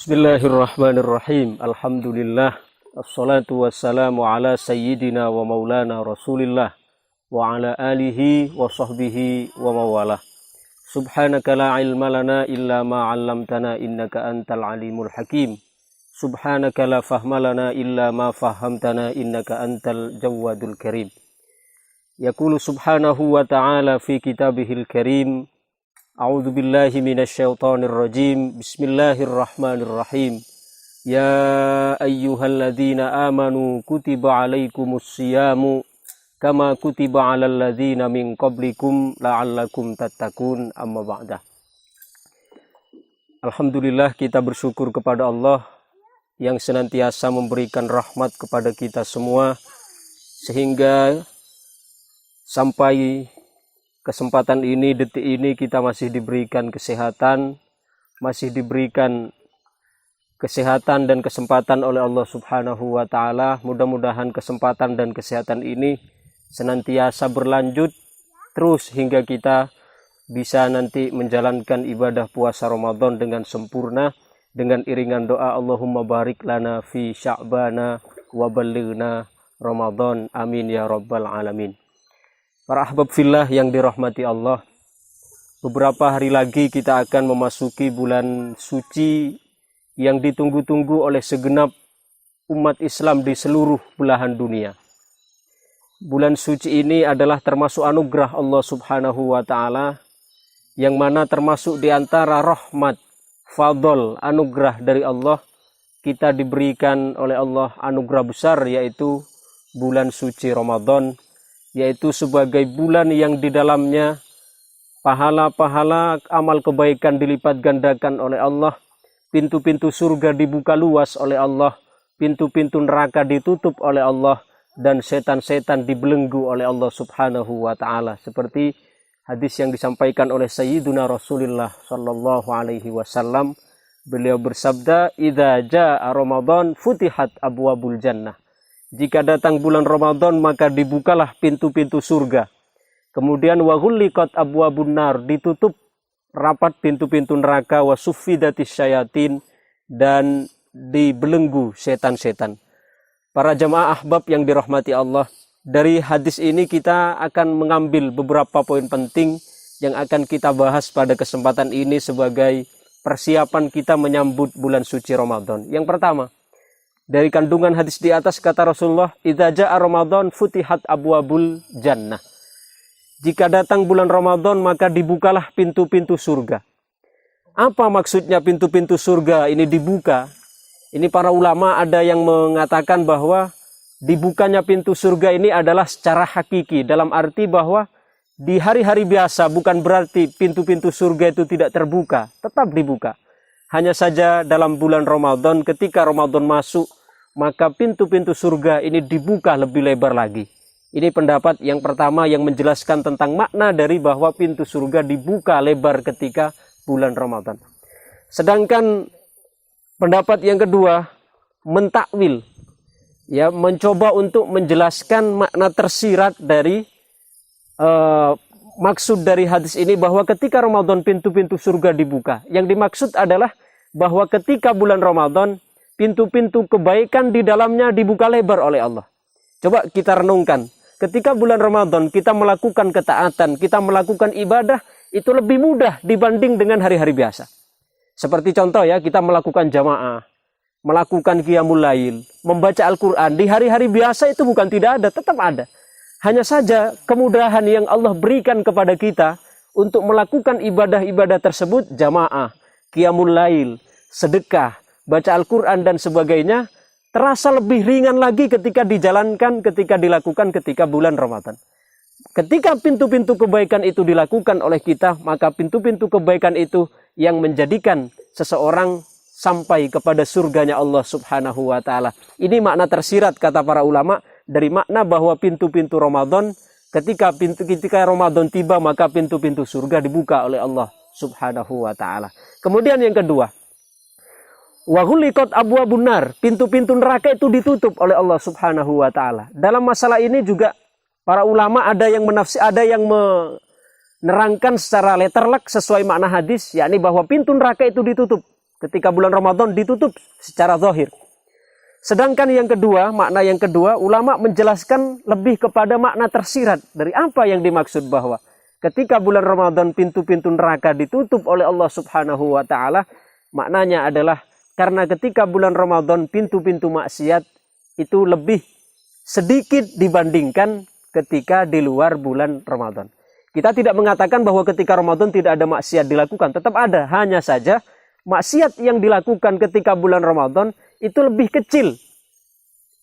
Bismillahirrahmanirrahim. Alhamdulillah. Assalatu wassalamu ala sayyidina wa maulana Rasulillah wa ala alihi wa sahbihi wa mawalah. Subhanaka la ilma lana illa ma 'allamtana innaka antal alimul hakim. Subhanaka la fahma lana illa ma fahamtana innaka antal jawadul karim. Yaqulu subhanahu wa ta'ala fi kitabihil karim. A'udzu billahi minasyaitonir rajim. Bismillahirrahmanirrahim. Ya ayyuhalladzina amanu kutiba 'alaikumus syiyamu kama kutiba 'alal ladzina min qablikum la'allakum tattaqun. Amma ba'da. Alhamdulillah, kita bersyukur kepada Allah yang senantiasa memberikan rahmat kepada kita semua sehingga sampai kesempatan ini, detik ini kita masih diberikan kesehatan, dan kesempatan oleh Allah Subhanahu wa Ta'ala. Mudah-mudahan kesempatan dan kesehatan ini senantiasa berlanjut terus hingga kita bisa nanti menjalankan ibadah puasa Ramadan dengan sempurna dengan iringan doa Allahumma barik lana fi sya'bana wa ballighna Ramadan, amin ya rabbal alamin. Para ahbab fillah yang dirahmati Allah, beberapa hari lagi kita akan memasuki bulan suci yang ditunggu-tunggu oleh segenap umat Islam di seluruh belahan dunia. Bulan suci ini adalah termasuk anugerah Allah Subhanahu wa Ta'ala, yang mana termasuk di antara rahmat, fadl, anugerah dari Allah. Kita diberikan oleh Allah anugerah besar, yaitu bulan suci Ramadan, yaitu sebagai bulan yang di dalamnya pahala-pahala amal kebaikan dilipat gandakan oleh Allah, pintu-pintu surga dibuka luas oleh Allah, pintu-pintu neraka ditutup oleh Allah, dan setan-setan dibelenggu oleh Allah Subhanahu wa Ta'ala. Seperti hadis yang disampaikan oleh Sayyiduna Rasulullah sallallahu alaihi wasallam, beliau bersabda, "Idza jaa Ramadan futihat abwabul jannah." Jika datang bulan Ramadan maka dibukalah pintu-pintu surga. Kemudian wa ghulliqat abwabun nar, ditutup rapat pintu-pintu neraka, wa suffidatis syayatin, dan dibelenggu setan-setan. Para jamaah ahbab yang dirahmati Allah, dari hadis ini kita akan mengambil beberapa poin penting yang akan kita bahas pada kesempatan ini sebagai persiapan kita menyambut bulan suci Ramadan. Yang pertama, dari kandungan hadis di atas kata Rasulullah, "Idza jaa Ramadan futihat abwabul jannah." Jika datang bulan Ramadan maka dibukalah pintu-pintu surga. Apa maksudnya pintu-pintu surga ini dibuka? Ini para ulama ada yang mengatakan bahwa dibukanya pintu surga ini adalah secara hakiki, dalam arti bahwa di hari-hari biasa bukan berarti pintu-pintu surga itu tidak terbuka, tetap dibuka. Hanya saja dalam bulan Ramadan, ketika Ramadan masuk, maka pintu-pintu surga ini dibuka lebih lebar lagi. Ini pendapat yang pertama yang menjelaskan tentang makna dari bahwa pintu surga dibuka lebar ketika bulan Ramadan. Sedangkan pendapat yang kedua, mentakwil, ya, mencoba untuk menjelaskan makna tersirat dari maksud dari hadis ini, bahwa ketika Ramadan pintu-pintu surga dibuka. Yang dimaksud adalah bahwa ketika bulan Ramadan pintu-pintu kebaikan di dalamnya dibuka lebar oleh Allah. Coba kita renungkan. Ketika bulan Ramadan kita melakukan ketaatan, kita melakukan ibadah, itu lebih mudah dibanding dengan hari-hari biasa. Seperti contoh ya, kita melakukan jamaah, melakukan qiyamul lail, membaca Al-Quran. Di hari-hari biasa itu bukan tidak ada, tetap ada. Hanya saja kemudahan yang Allah berikan kepada kita untuk melakukan ibadah-ibadah tersebut, jamaah, qiyamul lail, sedekah, baca Al-Quran dan sebagainya, terasa lebih ringan lagi ketika dijalankan, ketika dilakukan ketika bulan Ramadan. Ketika pintu-pintu kebaikan itu dilakukan oleh kita, maka pintu-pintu kebaikan itu yang menjadikan seseorang sampai kepada surganya Allah Subhanahu wa Ta'ala. Ini makna tersirat kata para ulama dari makna bahwa pintu-pintu Ramadan, ketika Ramadan tiba maka pintu-pintu surga dibuka oleh Allah Subhanahu wa Ta'ala. Kemudian yang kedua, wa ghulliqat abwabun nar, pintu-pintu neraka itu ditutup oleh Allah Subhanahu wa Ta'ala. Dalam masalah ini juga para ulama ada yang menerangkan secara letterlek sesuai makna hadis, yakni bahwa pintu neraka itu ditutup. Ketika bulan Ramadan ditutup secara zahir. Sedangkan yang kedua, makna yang kedua, ulama menjelaskan lebih kepada makna tersirat dari apa yang dimaksud bahwa ketika bulan Ramadan pintu-pintu neraka ditutup oleh Allah Subhanahu wa taala, maknanya adalah karena ketika bulan Ramadan pintu-pintu maksiat itu lebih sedikit dibandingkan ketika di luar bulan Ramadan. Kita tidak mengatakan bahwa ketika Ramadan tidak ada maksiat dilakukan, tetap ada, hanya saja maksiat yang dilakukan ketika bulan Ramadan itu lebih kecil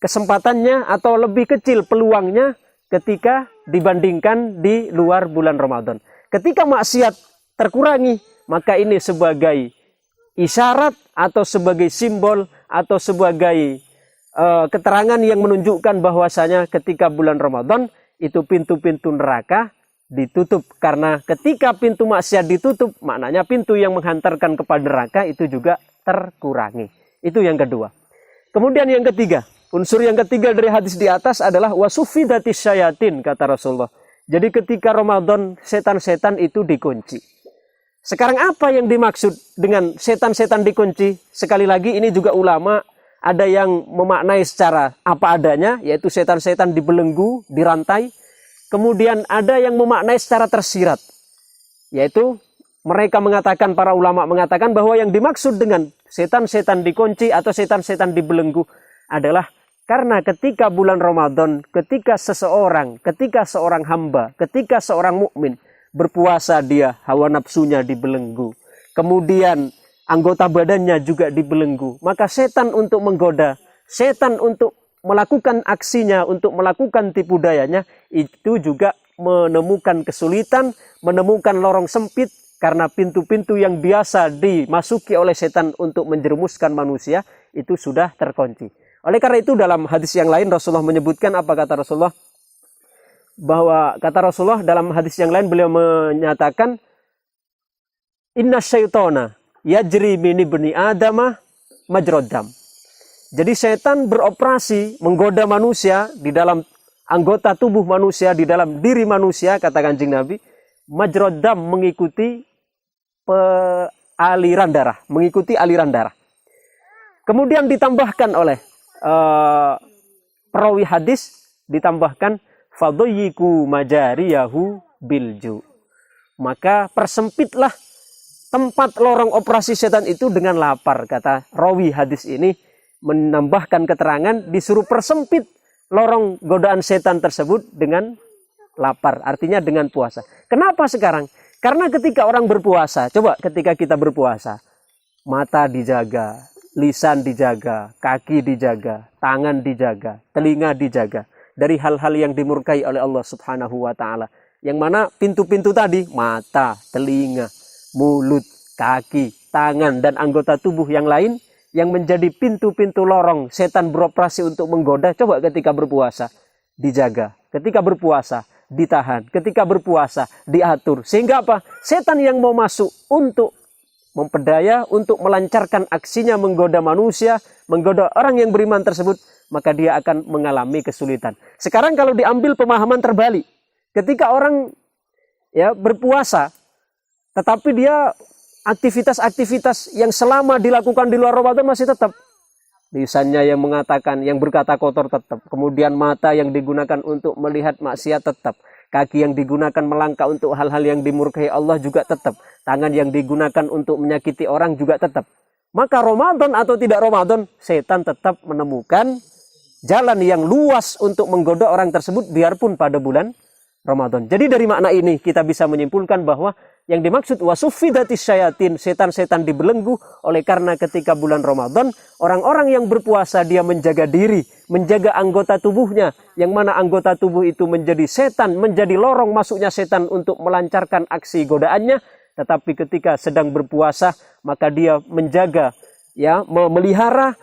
kesempatannya atau lebih kecil peluangnya ketika dibandingkan di luar bulan Ramadan. Ketika maksiat terkurangi, maka ini sebagai isyarat atau sebagai simbol atau sebagai keterangan yang menunjukkan bahwasanya ketika bulan Ramadan itu pintu-pintu neraka ditutup. Karena ketika pintu maksiat ditutup, maknanya pintu yang menghantarkan kepada neraka itu juga terkurangi. Itu yang kedua. Kemudian yang ketiga, unsur yang ketiga dari hadis di atas adalah wasufidatis syayatin, kata Rasulullah. Jadi ketika Ramadan setan-setan itu dikunci. Sekarang apa yang dimaksud dengan setan-setan dikunci? Sekali lagi ini juga ulama ada yang memaknai secara apa adanya, yaitu setan-setan dibelenggu, dirantai. Kemudian ada yang memaknai secara tersirat, yaitu mereka mengatakan, para ulama mengatakan bahwa yang dimaksud dengan setan-setan dikunci atau setan-setan dibelenggu adalah karena ketika bulan Ramadan, ketika seorang hamba, ketika seorang mukmin berpuasa, dia hawa nafsunya dibelenggu. Kemudian anggota badannya juga dibelenggu. Maka setan untuk menggoda, setan untuk melakukan aksinya, untuk melakukan tipu dayanya, itu juga menemukan kesulitan, menemukan lorong sempit, karena pintu-pintu yang biasa dimasuki oleh setan untuk menjerumuskan manusia, itu sudah terkunci. Oleh karena itu dalam hadis yang lain Rasulullah menyebutkan, apa kata Rasulullah? Bahwa kata Rasulullah dalam hadis yang lain beliau menyatakan, inna syaitona yajri min ibni adama majrad dam. Jadi setan beroperasi menggoda manusia di dalam anggota tubuh manusia, di dalam diri manusia, kata Kanjeng Nabi, majrad dam, mengikuti aliran darah, mengikuti aliran darah. Kemudian ditambahkan oleh perawi hadis, ditambahkan fadayyiku majariyahu bilju. Maka persempitlah tempat lorong operasi setan itu dengan lapar, kata rawi hadis ini, menambahkan keterangan disuruh persempit lorong godaan setan tersebut dengan lapar, artinya dengan puasa. Kenapa sekarang? Karena ketika orang berpuasa, coba ketika kita berpuasa, mata dijaga, lisan dijaga, kaki dijaga, tangan dijaga, telinga dijaga dari hal-hal yang dimurkai oleh Allah Subhanahu wa taala. Yang mana pintu-pintu tadi, mata, telinga, mulut, kaki, tangan, dan anggota tubuh yang lain yang menjadi pintu-pintu lorong setan beroperasi untuk menggoda, coba ketika berpuasa dijaga, ketika berpuasa ditahan, ketika berpuasa diatur. Sehingga apa? Setan yang mau masuk untuk memperdaya, untuk melancarkan aksinya menggoda manusia, menggoda orang yang beriman tersebut, maka dia akan mengalami kesulitan. Sekarang kalau diambil pemahaman terbalik, ketika orang berpuasa, tetapi dia aktivitas-aktivitas yang selama dilakukan di luar Ramadan masih tetap. Lisannya yang mengatakan, yang berkata kotor tetap. Kemudian mata yang digunakan untuk melihat maksiat tetap. Kaki yang digunakan melangkah untuk hal-hal yang dimurkai Allah juga tetap. Tangan yang digunakan untuk menyakiti orang juga tetap. Maka Ramadan atau tidak Ramadan, setan tetap menemukan jalan yang luas untuk menggoda orang tersebut biarpun pada bulan Ramadan. Jadi dari makna ini kita bisa menyimpulkan bahwa yang dimaksud wasufidatis syayatin, setan-setan dibelenggu oleh karena ketika bulan Ramadan, orang-orang yang berpuasa dia menjaga diri, menjaga anggota tubuhnya, yang mana anggota tubuh itu menjadi setan, menjadi lorong masuknya setan untuk melancarkan aksi godaannya. Tetapi ketika sedang berpuasa, maka dia menjaga, memelihara,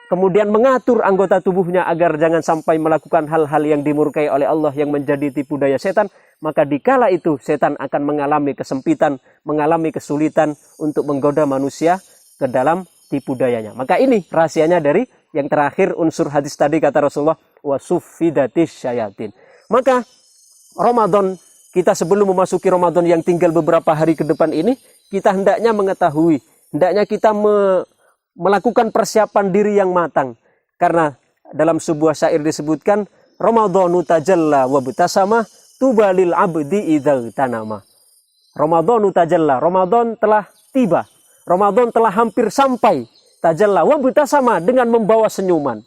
kemudian mengatur anggota tubuhnya agar jangan sampai melakukan hal-hal yang dimurkai oleh Allah yang menjadi tipu daya setan. Maka dikala itu setan akan mengalami kesempitan, mengalami kesulitan untuk menggoda manusia ke dalam tipu dayanya. Maka ini rahasianya dari yang terakhir unsur hadis tadi, kata Rasulullah, wasufidatis syayatin. Maka Ramadan, kita sebelum memasuki Ramadan yang tinggal beberapa hari ke depan ini, kita hendaknya mengetahui hendaknya kita melakukan persiapan diri yang matang. Karena dalam sebuah syair disebutkan, Ramadhanu tajalla wa butasama tubalil abdi idzal tanama. Ramadhanu tajalla, Ramadan telah tiba. Ramadan telah hampir sampai. Tajalla wa butasama, dengan membawa senyuman.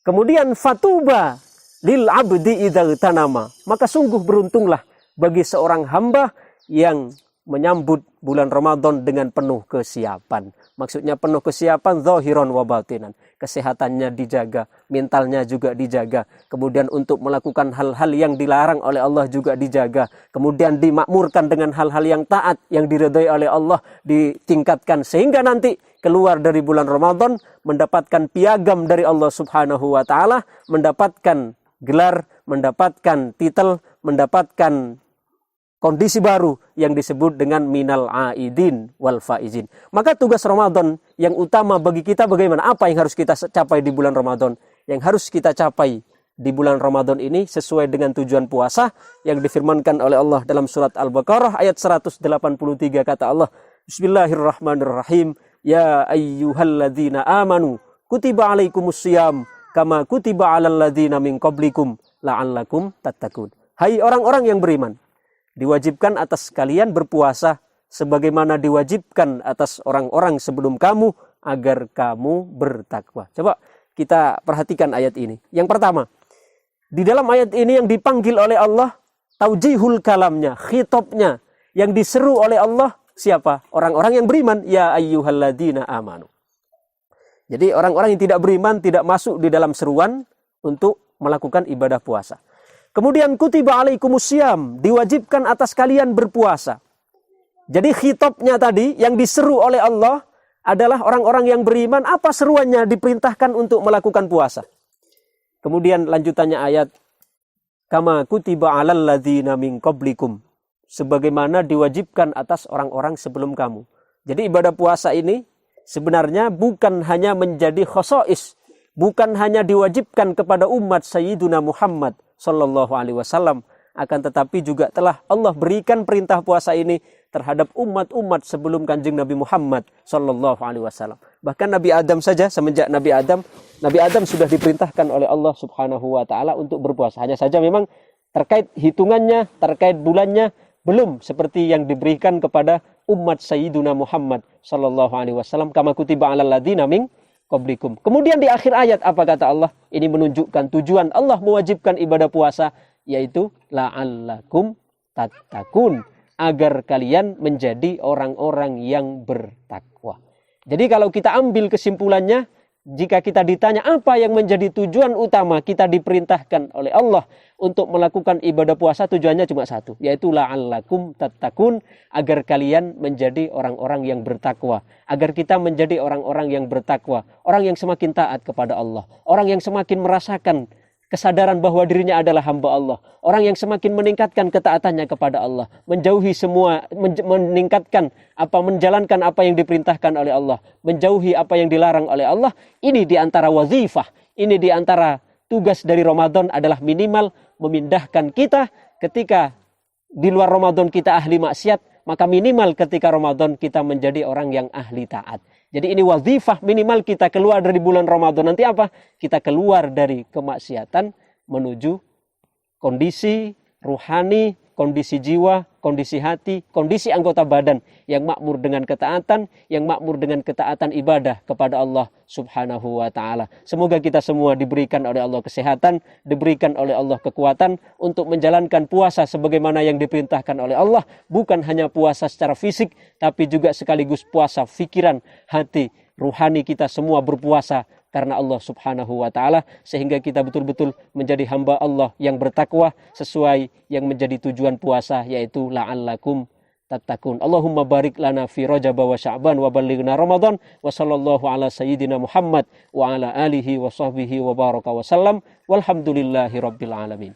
Kemudian fatuba lil abdi idzal tanama. Maka sungguh beruntunglah bagi seorang hamba yang menyambut bulan Ramadan dengan penuh kesiapan. Maksudnya penuh kesiapan zahiran wa batinan. Kesehatannya dijaga, mentalnya juga dijaga. Kemudian untuk melakukan hal-hal yang dilarang oleh Allah juga dijaga. Kemudian dimakmurkan dengan hal-hal yang taat, yang diridhai oleh Allah, ditingkatkan. Sehingga nanti keluar dari bulan Ramadan mendapatkan piagam dari Allah Subhanahu wa Ta'ala, mendapatkan gelar, mendapatkan titel, mendapatkan kondisi baru yang disebut dengan minal aidin wal faizin. Maka tugas Ramadan yang utama bagi kita bagaimana? Apa yang harus kita capai di bulan Ramadan? Yang harus kita capai di bulan Ramadan ini sesuai dengan tujuan puasa yang difirmankan oleh Allah dalam surat Al-Baqarah ayat 183, kata Allah, Bismillahirrahmanirrahim. Ya ayyuhalladzina amanu kutiba alaikumusiyam kama kutiba alal ladzina min qablikum la'allakum tattaqun. Hai orang-orang yang beriman, diwajibkan atas kalian berpuasa sebagaimana diwajibkan atas orang-orang sebelum kamu agar kamu bertakwa. Coba kita perhatikan ayat ini. Yang pertama, di dalam ayat ini yang dipanggil oleh Allah, taujihul kalamnya, khitabnya, yang diseru oleh Allah siapa? Orang-orang yang beriman. Ya ayyuhalladzina amanu. Jadi orang-orang yang tidak beriman tidak masuk di dalam seruan untuk melakukan ibadah puasa. Kemudian kutiba alaikumusiyam, diwajibkan atas kalian berpuasa. Jadi khitabnya tadi yang diseru oleh Allah adalah orang-orang yang beriman. Apa seruannya? Diperintahkan untuk melakukan puasa. Kemudian lanjutannya ayat, kama kutiba alal ladzina min qablikum, sebagaimana diwajibkan atas orang-orang sebelum kamu. Jadi ibadah puasa ini sebenarnya bukan hanya menjadi khosois, bukan hanya diwajibkan kepada umat Sayyiduna Muhammad Sallallahu Alaihi Wasallam, akan tetapi juga telah Allah berikan perintah puasa ini terhadap umat-umat sebelum Kanjeng Nabi Muhammad Sallallahu Alaihi Wasallam. Bahkan Nabi Adam saja, semenjak Nabi Adam sudah diperintahkan oleh Allah Subhanahu Wa Taala untuk berpuasa. Hanya saja memang terkait hitungannya, terkait bulannya belum seperti yang diberikan kepada umat Sayyiduna Muhammad Sallallahu Alaihi Wasallam. Kama kutiba alal ladzina min qablikum. Kemudian di akhir ayat apa kata Allah? Ini menunjukkan tujuan Allah mewajibkan ibadah puasa, yaitu la'allakum tattaqun, agar kalian menjadi orang-orang yang bertakwa. Jadi kalau kita ambil kesimpulannya, jika kita ditanya apa yang menjadi tujuan utama kita diperintahkan oleh Allah untuk melakukan ibadah puasa, tujuannya cuma satu, yaitu la'allakum tattaqun, agar kalian menjadi orang-orang yang bertakwa, agar kita menjadi orang-orang yang bertakwa, orang yang semakin taat kepada Allah, orang yang semakin merasakan kesadaran bahwa dirinya adalah hamba Allah, orang yang semakin meningkatkan ketaatannya kepada Allah, menjauhi semua, meningkatkan menjalankan apa yang diperintahkan oleh Allah, menjauhi apa yang dilarang oleh Allah. Ini diantara wazifah, ini diantara tugas dari Ramadan adalah minimal memindahkan kita ketika di luar Ramadan kita ahli maksiat, maka minimal ketika Ramadan kita menjadi orang yang ahli taat. Jadi ini wazifah minimal kita keluar dari bulan Ramadan. Nanti apa? Kita keluar dari kemaksiatan menuju kondisi ruhani, kondisi jiwa, kondisi hati, kondisi anggota badan yang makmur dengan ketaatan, yang makmur dengan ketaatan ibadah kepada Allah Subhanahu wa Ta'ala. Semoga kita semua diberikan oleh Allah kesehatan, diberikan oleh Allah kekuatan untuk menjalankan puasa sebagaimana yang diperintahkan oleh Allah. Bukan hanya puasa secara fisik, tapi juga sekaligus puasa fikiran, hati, ruhani kita semua berpuasa karena Allah Subhanahu wa Ta'ala, sehingga kita betul-betul menjadi hamba Allah yang bertakwa sesuai yang menjadi tujuan puasa, yaitu la'allakum tattaqun. Allahumma barik lana fi Rajab wa Sya'ban wa ballighna Ramadan wa sallallahu ala sayyidina Muhammad wa ala alihi wa sahbihi wa baraka wa sallam walhamdulillahi rabbil alamin.